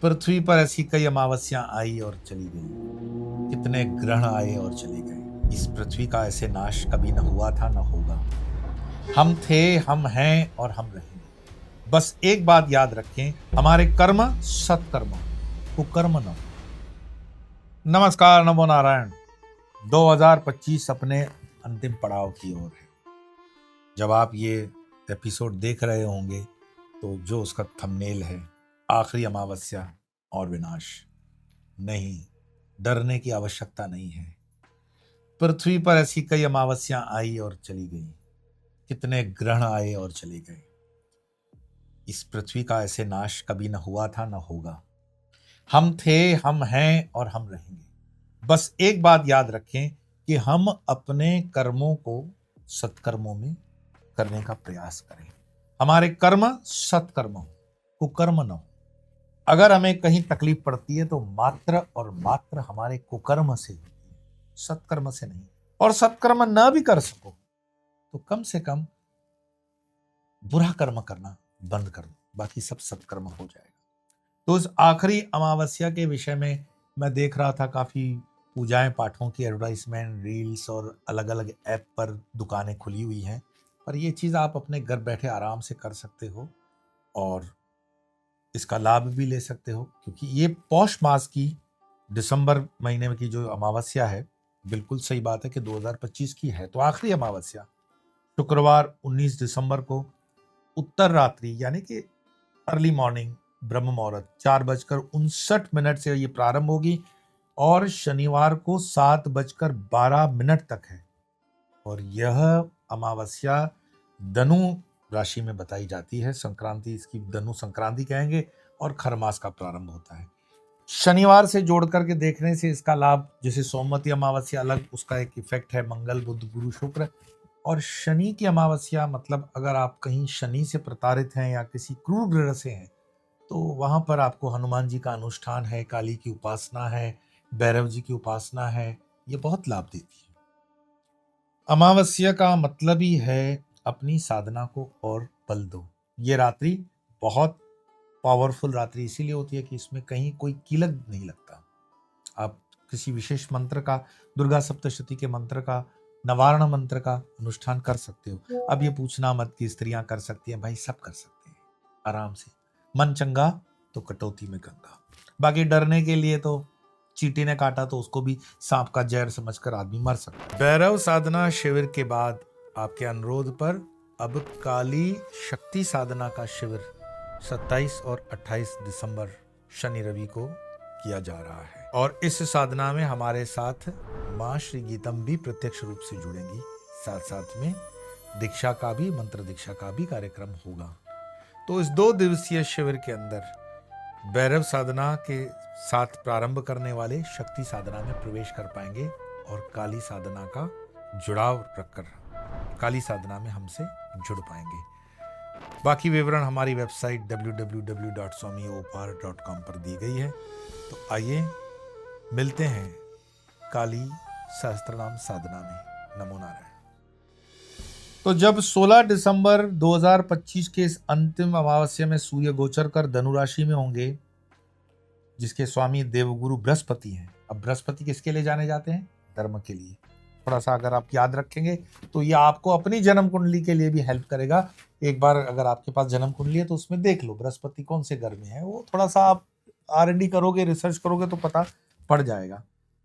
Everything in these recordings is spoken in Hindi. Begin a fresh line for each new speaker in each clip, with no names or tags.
पृथ्वी पर ऐसी कई अमावस्यां आई और चली गई, कितने ग्रहण आए और चले गए। इस पृथ्वी का ऐसे नाश कभी न हुआ था न होगा। हम थे, हम हैं और हम रहेंगे। बस एक बात याद रखें, हमारे कर्म सत्कर्म हो, कुकर्म न हो। नमस्कार, नमो नारायण। 2025 अपने अंतिम पड़ाव की ओर है। जब आप ये एपिसोड देख रहे होंगे तो जो उसका थंबनेल है, आखिरी अमावस्या और विनाश। नहीं, डरने की आवश्यकता नहीं है। पृथ्वी पर ऐसी कई अमावस्यां आई और चली गई, कितने ग्रहण आए और चले गए। इस पृथ्वी का ऐसे नाश कभी न हुआ था न होगा। हम थे, हम हैं और हम रहेंगे। बस एक बात याद रखें कि हम अपने कर्मों को सत्कर्मों में करने का प्रयास करें। हमारे कर्म सत्कर्म हो, कुकर्म न हो। अगर हमें कहीं तकलीफ पड़ती है तो मात्र और मात्र हमारे कुकर्म से, सत्कर्म से नहीं। और सत्कर्म न भी कर सको तो कम से कम बुरा कर्म करना बंद कर दो, बाकी सब सत्कर्म हो जाएगा। तो इस आखिरी अमावस्या के विषय में मैं देख रहा था, काफी पूजाएं पाठों की एडवर्टाइजमेंट, रील्स और अलग अलग ऐप पर दुकानें खुली हुई हैं। पर ये चीज आप अपने घर बैठे आराम से कर सकते हो और इसका लाभ भी ले सकते हो, क्योंकि ये पौष मास की दिसंबर महीने की जो अमावस्या है, बिल्कुल सही बात है कि 2025 की है। तो आखिरी अमावस्या शुक्रवार 19 दिसंबर को उत्तर रात्रि यानी कि अर्ली मॉर्निंग ब्रह्म मुहूर्त 4:59 से ये प्रारंभ होगी और शनिवार को 7:12 तक है। और यह अमावस्या धनु राशि में बताई जाती है। संक्रांति, इसकी धनु संक्रांति कहेंगे, और खरमास का प्रारंभ होता है। शनिवार से जोड़ करके देखने से इसका लाभ, जैसे सोमवती अमावस्या अलग, उसका एक इफेक्ट है मंगल बुध गुरु शुक्र, और शनि की अमावस्या मतलब अगर आप कहीं शनि से प्रताड़ित हैं या किसी क्रूर ग्रह से हैं तो वहां पर आपको हनुमान जी का अनुष्ठान है, काली की उपासना है, भैरव जी की उपासना है, ये बहुत लाभ देती है। अमावस्या का मतलब ही है अपनी साधना को और बल दो। ये रात्रि बहुत पावरफुल रात्रि इसीलिए होती है कि इसमें कहीं कोई कीलक नहीं लगता। आप किसी विशेष मंत्र का, दुर्गा सप्तशती के मंत्र का, नवारण मंत्र का अनुष्ठान कर सकते हो। अब ये पूछना मत कि स्त्रियां कर सकती हैं, भाई सब कर सकते हैं आराम से। मन चंगा तो कटौती में गंगा। बाकी डरने के लिए तो चींटी ने काटा तो उसको भी सांप का जहर समझकर आदमी मर सकता है। भैरव साधना शिविर के बाद आपके अनुरोध पर अब काली शक्ति साधना का शिविर 27 और 28 दिसंबर शनि रवि को किया जा रहा है। और इस साधना में हमारे साथ माँ श्री गीतम भी प्रत्यक्ष रूप से जुड़ेंगी। साथ साथ में दीक्षा का भी, मंत्र दीक्षा का भी कार्यक्रम होगा। तो इस 2 दिवसीय शिविर के अंदर भैरव साधना के साथ प्रारंभ करने वाले शक्ति साधना में प्रवेश कर पाएंगे और काली साधना का जुड़ाव रखकर काली साधना में हमसे जुड़ पाएंगे। बाकी विवरण हमारी वेबसाइट www.swamiopar.com पर दी गई है। तो आइए मिलते हैं काली सहस्त्रनाम साधना में। नमो नारायण। तो जब 16 दिसंबर 2025 के इस अंतिम अमावस्या में सूर्य गोचर कर धनु राशि में होंगे, जिसके स्वामी देवगुरु बृहस्पति हैं। अब बृहस्पति किसके लिए जाने जाते हैं? धर्म के लिए। थोड़ा सा अगर आप याद रखेंगे तो ये आपको अपनी जन्म कुंडली के लिए भी हेल्प करेगा। एक बार अगर आपके पास जन्म कुंडली है तो उसमें देख लो बृहस्पति कौन से घर में है। वो थोड़ा सा आप R&D करोगे, रिसर्च करोगे तो पता पड़ जाएगा।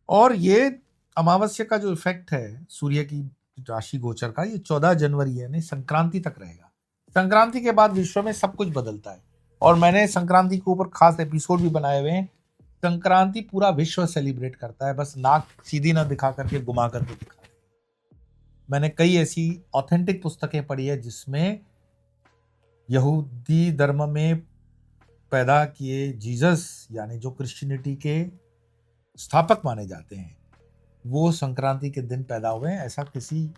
और ये अमावस्या का जो इफेक्ट है सूर्य की राशि गोचर का, ये 14 जनवरी यानी संक्रांति तक रहेगा। संक्रांति के बाद विश्व में सब कुछ बदलता है और मैंने संक्रांति के ऊपर खास एपिसोड भी बनाए हुए हैं। संक्रांति पूरा विश्व सेलिब्रेट करता है, बस नाक सीधी ना दिखा करके घुमा करके दिखा। मैंने कई ऐसी ऑथेंटिक पुस्तकें पढ़ी है जिसमें यहूदी धर्म में पैदा किए जीसस, यानी जो क्रिश्चियनिटी के स्थापक माने जाते हैं, वो संक्रांति के दिन पैदा हुए हैं, ऐसा किसी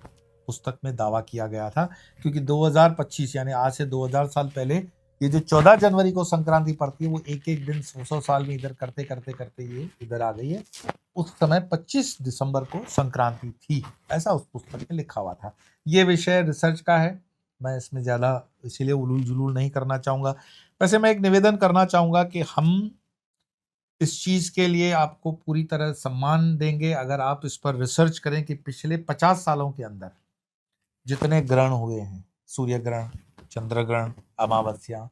पुस्तक में दावा किया गया था। क्योंकि 2025 यानी आज से 2000 साल पहले ये जो 14 जनवरी को संक्रांति पड़ती है, वो एक एक दिन 100 साल में इधर करते करते करते ये इधर आ गई है। उस समय 25 दिसंबर को संक्रांति थी, ऐसा उस पुस्तक में लिखा हुआ था। ये विषय रिसर्च का है, मैं इसमें ज़्यादा इसीलिए उलूल जुलूल नहीं करना चाहूँगा। वैसे मैं एक निवेदन करना चाहूँगा कि हम इस चीज के लिए आपको पूरी तरह सम्मान देंगे अगर आप इस पर रिसर्च करें कि पिछले 50 सालों के अंदर जितने ग्रहण हुए हैं, सूर्य ग्रहण, चंद्र ग्रहण, अमावस्या,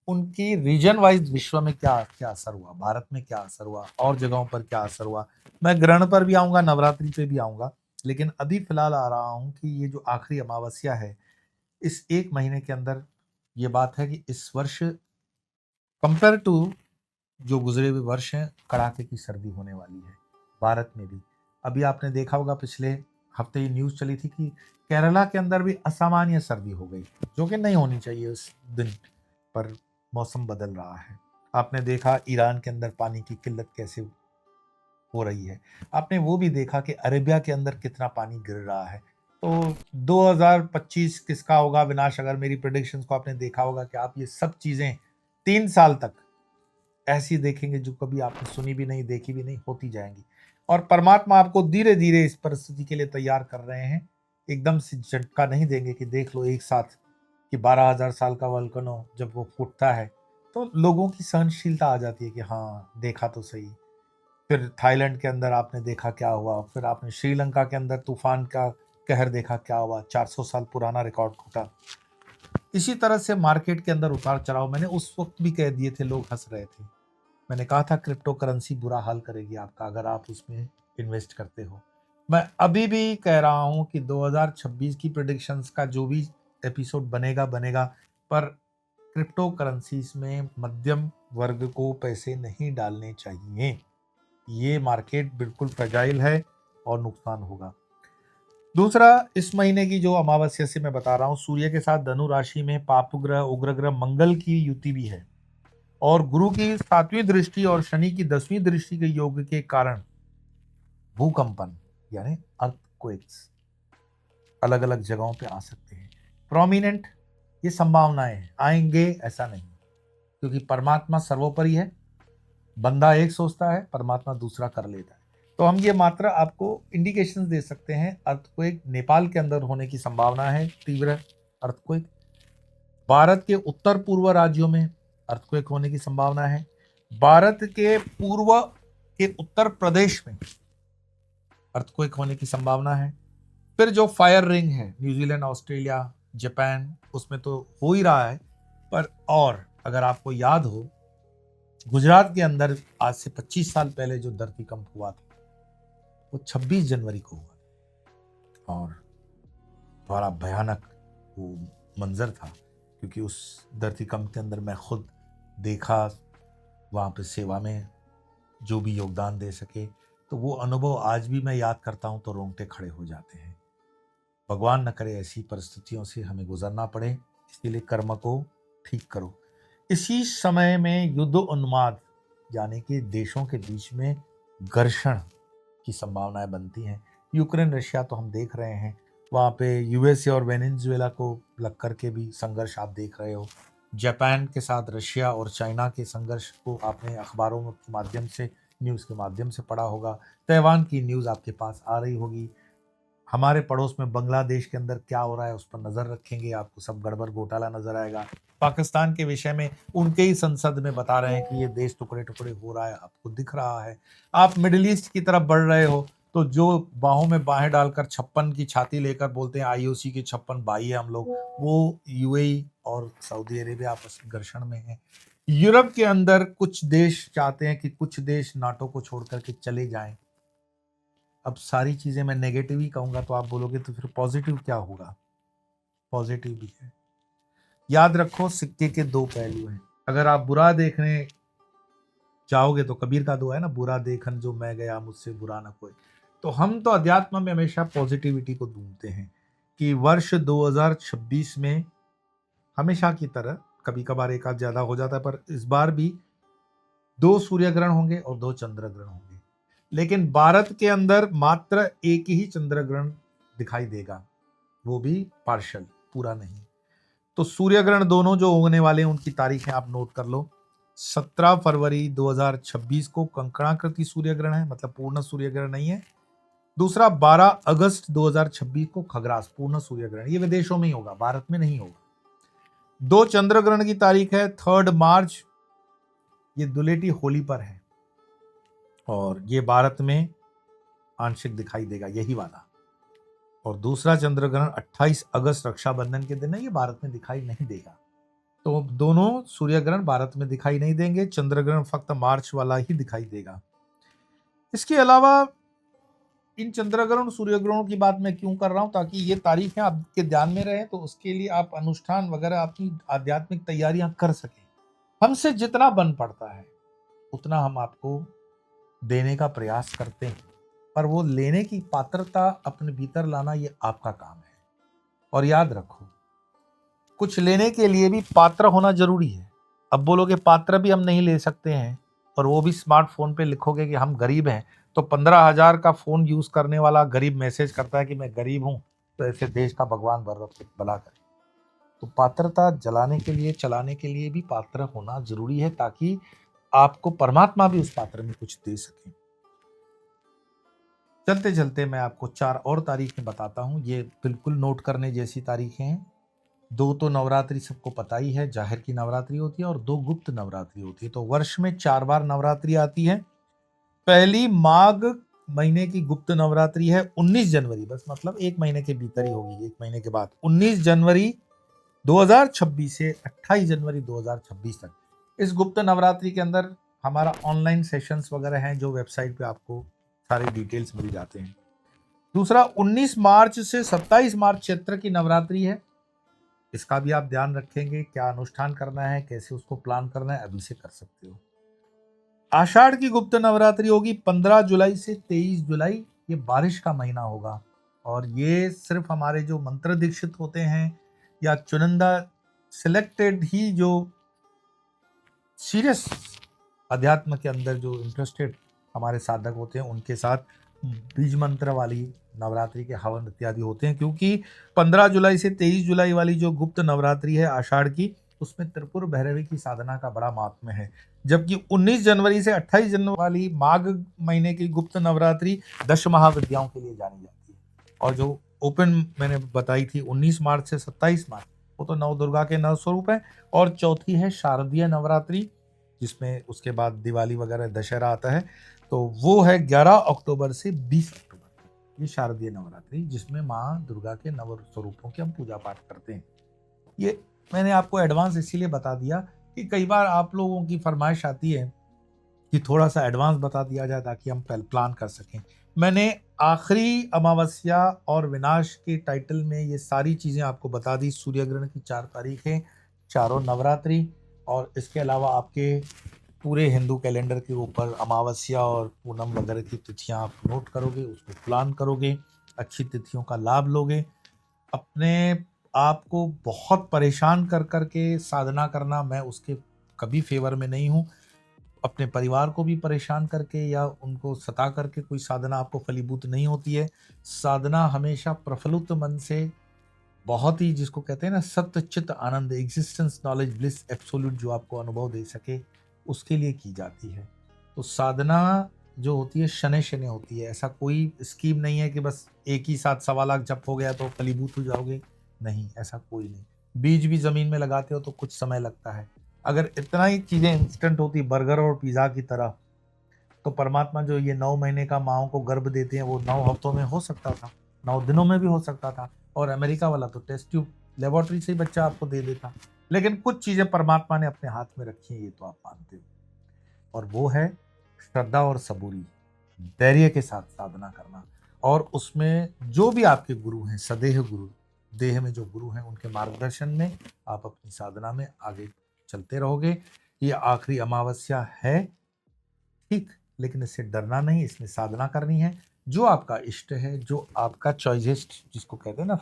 उनकी रीजन वाइज विश्व में क्या क्या असर हुआ, भारत में क्या असर हुआ, और जगहों पर क्या असर हुआ। मैं ग्रहण पर भी आऊंगा, नवरात्रि पे भी आऊंगा, लेकिन अभी फिलहाल आ रहा हूं कि ये जो आखिरी अमावस्या है, इस एक महीने के अंदर ये बात है कि इस वर्ष कंपेयर टू जो गुजरे हुए वर्ष हैं, कड़ाके की सर्दी होने वाली है भारत में भी। अभी आपने देखा होगा पिछले हफ्ते ये न्यूज चली थी कि केरला के अंदर भी असामान्य सर्दी हो गई, जो कि नहीं होनी चाहिए उस दिन, पर मौसम बदल रहा है। आपने देखा ईरान के अंदर पानी की किल्लत कैसे हो रही है। आपने वो भी देखा कि अरेबिया के अंदर कितना पानी गिर रहा है। तो 2025 किसका होगा विनाश, अगर मेरी प्रेडिक्शंस को आपने देखा होगा कि आप ये सब चीजें 3 साल तक ऐसी देखेंगे जो कभी आपने सुनी भी नहीं, देखी भी नहीं, होती जाएंगी। और परमात्मा आपको धीरे धीरे इस परिस्थिति के लिए तैयार कर रहे हैं। एकदम से झटका नहीं देंगे कि देख लो एक साथ कि 12,000 साल का वल्कनो जब वो फूटता है तो लोगों की सहनशीलता आ जाती है कि हाँ देखा तो सही। फिर थाईलैंड के अंदर आपने देखा क्या हुआ, फिर आपने श्रीलंका के अंदर तूफान का कहर देखा क्या हुआ, 400 साल पुराना रिकॉर्ड टूटा। इसी तरह से मार्केट के अंदर उतार चढ़ाव मैंने उस वक्त भी कह दिए थे, लोग हंस रहे थे। मैंने कहा था क्रिप्टो करेंसी बुरा हाल करेगी आपका अगर आप उसमें इन्वेस्ट करते हो। मैं अभी भी कह रहा हूं कि 2026 की प्रेडिक्शंस का जो भी एपिसोड बनेगा बनेगा, पर क्रिप्टो करेंसीज में मध्यम वर्ग को पैसे नहीं डालने चाहिए। ये मार्केट बिल्कुल फ्रेजाइल है और नुकसान होगा। दूसरा, इस महीने की जो अमावस्या से मैं बता रहा हूँ, सूर्य के साथ धनु राशि में पाप ग्रह उग्र ग्रह मंगल की युति भी है, और गुरु की 7वीं दृष्टि और शनि की 10वीं दृष्टि के योग के कारण भूकंपन यानी अर्थक्वेक्स अलग अलग जगहों पे आ सकते हैं। प्रोमिनेंट ये संभावनाएं आएंगे ऐसा नहीं, क्योंकि परमात्मा सर्वोपरि है। बंदा एक सोचता है, परमात्मा दूसरा कर लेता है। तो हम ये मात्र आपको इंडिकेशंस दे सकते हैं। अर्थक्वेक नेपाल के अंदर होने की संभावना है, तीव्र अर्थक्वेक। भारत के उत्तर पूर्व राज्यों में अर्थक्वेक होने की संभावना है। भारत के पूर्व के उत्तर प्रदेश में अर्थक्वेक होने की संभावना है। फिर जो फायर रिंग है, न्यूजीलैंड, ऑस्ट्रेलिया, जापान, उसमें तो हो ही रहा है। पर और अगर आपको याद हो, गुजरात के अंदर आज से 25 साल पहले जो धरतीकंप हुआ था वो 26 जनवरी को हुआ, और बड़ा भयानक वो मंजर था, क्योंकि उस धरतीकंप के अंदर मैं खुद देखा, वहाँ पे सेवा में जो भी योगदान दे सके, तो वो अनुभव आज भी मैं याद करता हूँ तो रोंगटे खड़े हो जाते हैं। भगवान न करे ऐसी परिस्थितियों से हमें गुजरना पड़े, इसीलिए कर्म को ठीक करो। इसी समय में युद्ध उन्माद यानी कि देशों के बीच में घर्षण की संभावनाएं बनती हैं। यूक्रेन रशिया तो हम देख रहे हैं, वहाँ पे यूएसए और वेनेजुएला को लग करके भी संघर्ष आप देख रहे हो। जापान के साथ रशिया और चाइना के संघर्ष को आपने अखबारों के माध्यम से, न्यूज़ के माध्यम से पढ़ा होगा। ताइवान की न्यूज़ आपके पास आ रही होगी। हमारे पड़ोस में बांग्लादेश के अंदर क्या हो रहा है उस पर नजर रखेंगे, आपको सब गड़बड़ घोटाला नजर आएगा। पाकिस्तान के विषय में उनके ही संसद में बता रहे हैं कि ये देश टुकड़े टुकड़े हो रहा है, आपको दिख रहा है। आप मिडिल ईस्ट की तरफ बढ़ रहे हो, तो जो बाहों में बाहें डालकर 56 की छाती लेकर बोलते हैं आईओसी के 56 भाई है हम लोग, वो यूएई और सऊदी अरेबिया आपस में घर्षण में है। यूरोप के अंदर कुछ देश चाहते हैं कि कुछ देश नाटो को छोड़ करके चले जाएं। अब सारी चीजें मैं नेगेटिव ही कहूंगा तो आप बोलोगे तो फिर पॉजिटिव क्या होगा? पॉजिटिव भी है। याद रखो, सिक्के के दो पहलू हैं। अगर आप बुरा देखने चाहोगे तो कबीर का दुआ है ना, बुरा देखन जो मैं गया मुझसे बुरा ना कोई। तो हम तो अध्यात्म में हमेशा पॉजिटिविटी को ढूंढते हैं कि वर्ष 2026 में हमेशा की तरह कभी कभार एक आध ज्यादा हो जाता है, पर इस बार भी 2 सूर्य ग्रहण होंगे और 2 चंद्र ग्रहण होंगे। लेकिन भारत के अंदर मात्र एक ही चंद्र ग्रहण दिखाई देगा, वो भी पार्शल, पूरा नहीं। तो सूर्य ग्रहण दोनों जो होने वाले हैं उनकी तारीखें आप नोट कर लो। 17 फरवरी 2026 को कंकणाकृति सूर्य ग्रहण है, मतलब पूर्ण सूर्य ग्रहण नहीं है। दूसरा 12 अगस्त 2026 को खग्रास पूर्ण सूर्य ग्रहण, ये विदेशों में ही होगा, भारत में नहीं होगा। 2 चंद्र ग्रहण की तारीख है 3 मार्च, ये दुलेटी होली पर है। और ये भारत में आंशिक दिखाई देगा, यही वाला। और दूसरा चंद्र ग्रहण 28 अगस्त रक्षाबंधन के दिन है, ये भारत में दिखाई नहीं देगा। तो दोनों सूर्य ग्रहण भारत में दिखाई नहीं देंगे, चंद्र ग्रहण फक्त मार्च वाला ही दिखाई देगा। इसके अलावा इन चंद्र ग्रहण सूर्य ग्रहणों की बात मैं क्यों कर रहा हूं, ताकि ये तारीखें आपके ध्यान में रहे, तो उसके लिए आप अनुष्ठान वगैरह अपनी आध्यात्मिक तैयारियां कर सकें। हमसे जितना बन पड़ता है उतना हम आपको देने का प्रयास करते हैं, पर वो लेने की पात्रता अपने भीतर लाना ये आपका काम है। और याद रखो, कुछ लेने के लिए भी पात्र होना जरूरी है। अब बोलोगे पात्र भी हम नहीं ले सकते हैं, और वो भी स्मार्टफोन पे लिखोगे कि हम गरीब हैं, तो 15,000 का फोन यूज करने वाला गरीब मैसेज करता है कि मैं गरीब हूं, तो ऐसे देश का भगवान भला करे। तो पात्रता जलाने के लिए, चलाने के लिए भी पात्र होना जरूरी है, ताकि आपको परमात्मा भी उस पात्र में कुछ दे सके। चलते चलते मैं आपको 4 और तारीखें बताता हूं, ये बिल्कुल नोट करने जैसी तारीखें हैं। 2 तो नवरात्रि सबको पता ही है, जाहिर की नवरात्रि होती है, और 2 गुप्त नवरात्रि होती है। तो वर्ष में 4 बार नवरात्रि आती है। पहली माघ महीने की गुप्त नवरात्रि है 19 जनवरी, बस मतलब 1 महीने के भीतर ही होगी, 1 महीने के बाद 19 जनवरी 2026 से 28 जनवरी 2026 तक। इस गुप्त नवरात्रि के अंदर हमारा ऑनलाइन सेशंस वगैरह हैं, जो वेबसाइट पे आपको सारे डिटेल्स मिल जाते हैं। दूसरा 19 मार्च से 27 मार्च चैत्र की नवरात्रि है, इसका भी आप ध्यान रखेंगे, क्या अनुष्ठान करना है, कैसे उसको प्लान करना है, अभी से कर सकते हो। आषाढ़ की गुप्त नवरात्रि होगी 15 जुलाई से 23 जुलाई, ये बारिश का महीना होगा, और ये सिर्फ हमारे जो मंत्र दीक्षित होते हैं या चुनिंदा सिलेक्टेड ही जो सीरियस अध्यात्म के अंदर जो इंटरेस्टेड हमारे साधक होते हैं, उनके साथ बीज मंत्र वाली नवरात्रि के हवन इत्यादि होते हैं। क्योंकि 15 जुलाई से 23 जुलाई वाली जो गुप्त नवरात्रि है आषाढ़ की, उसमें त्रिपुर भैरवी की साधना का बड़ा महात्म्य है। जबकि 19 जनवरी से 28 जनवरी वाली माघ महीने की गुप्त नवरात्रि 10 महाविद्याओं के लिए जानी जाती है। और जो ओपन मैंने बताई थी 19 मार्च से 27 मार्च, वो तो नव दुर्गा के 9 स्वरूप है। और चौथी है शारदीय नवरात्रि, जिसमें उसके बाद दिवाली वगैरह दशहरा आता है, तो वो है 11 अक्टूबर से 20 अक्टूबर तक, ये शारदीय नवरात्रि, जिसमें माँ दुर्गा के नव स्वरूपों की हम पूजा पाठ करते हैं। ये मैंने आपको एडवांस इसीलिए बता दिया कि कई बार आप लोगों की फरमाइश आती है कि थोड़ा सा एडवांस बता दिया जाए, ताकि हम प्लान कर सकें। मैंने आखिरी अमावस्या और विनाश के टाइटल में ये सारी चीज़ें आपको बता दी। सूर्य ग्रहण की 4 तारीखें, चारों नवरात्रि, और इसके अलावा आपके पूरे हिंदू कैलेंडर के ऊपर अमावस्या और पूनम वगैरह की तिथियां आप नोट करोगे, उसको प्लान करोगे, अच्छी तिथियों का लाभ लोगे। अपने आप को बहुत परेशान कर करके साधना करना, मैं उसके कभी फेवर में नहीं हूँ। अपने परिवार को भी परेशान करके या उनको सता करके कोई साधना आपको फलीभूत नहीं होती है। साधना हमेशा प्रफुल्लित मन से, बहुत ही जिसको कहते हैं ना सत्य चित्त आनंद, एग्जिस्टेंस नॉलेज ब्लिस एब्सोल्यूट, जो आपको अनुभव दे सके, उसके लिए की जाती है। तो साधना जो होती है शनै शनै होती है, ऐसा कोई स्कीम नहीं है कि बस एक ही साथ 1.25 लाख जप हो गया तो फलीभूत हो जाओगे, नहीं, ऐसा कोई नहीं। बीज भी जमीन में लगाते हो तो कुछ समय लगता है। अगर इतना ही चीजें इंस्टेंट होती बर्गर और पिज्जा की तरह, तो परमात्मा जो ये 9 महीने का माओं को गर्भ देते हैं, वो 9 हफ्तों में हो सकता था, 9 दिनों में भी हो सकता था। और अमेरिका वाला तो टेस्ट ट्यूब लेबोरेटरी से ही बच्चा आपको दे देता। लेकिन कुछ चीजें परमात्मा ने अपने हाथ में रखी हैं, ये तो आप मानते हो, और वो है श्रद्धा और सबूरी, धैर्य के साथ साधना करना। और उसमें जो भी आपके गुरु हैं, सदेह गुरु, देह में जो गुरु हैं, उनके मार्गदर्शन में आप अपनी साधना में आगे चलते रहोगे। ये आखिरी अमावस्या है, ठीक, लेकिन इससे डरना नहीं, इसमें साधना करनी है। जो आपका इष्ट है, जो आपका चॉइसेस्ट जिसको कहते हैं ना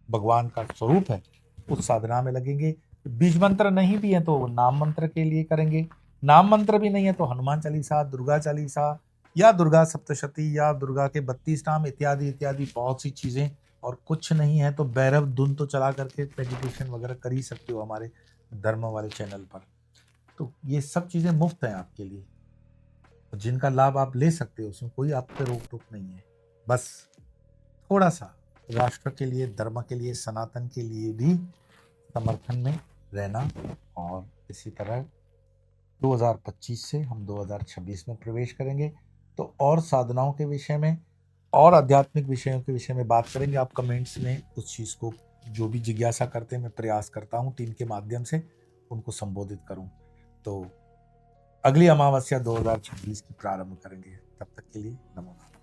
भगवान का स्वरूप है, उस साधना में लगेंगे। बीज मंत्र नहीं भी है तो नाम मंत्र के लिए करेंगे, नाम मंत्र भी नहीं है तो हनुमान चालीसा, दुर्गा चालीसा, या दुर्गा सप्तशती, या दुर्गा के 32 नाम इत्यादि इत्यादि बहुत सी चीजें। और कुछ नहीं है तो भैरव धुन तो चला करके मेडिटेशन वगैरह कर ही सकते हो हमारे धर्म वाले चैनल पर। तो ये सब चीजें मुफ्त हैं आपके लिए, जिनका लाभ आप ले सकते हो, उसमें कोई आप पे रोक टोक नहीं है। बस थोड़ा सा राष्ट्र के लिए, धर्म के लिए, सनातन के लिए भी समर्थन में रहना, और इसी तरह 2025 से हम 2026 में प्रवेश करेंगे, तो और साधनाओं के विषय में और आध्यात्मिक विषयों के विषय में बात करेंगे। आप कमेंट्स में उस चीज़ को जो भी जिज्ञासा करते हैं, मैं प्रयास करता हूँ टीम के माध्यम से उनको संबोधित करूँ। तो अगली अमावस्या 2026 की प्रारंभ करेंगे। तब तक के लिए नमो नमः।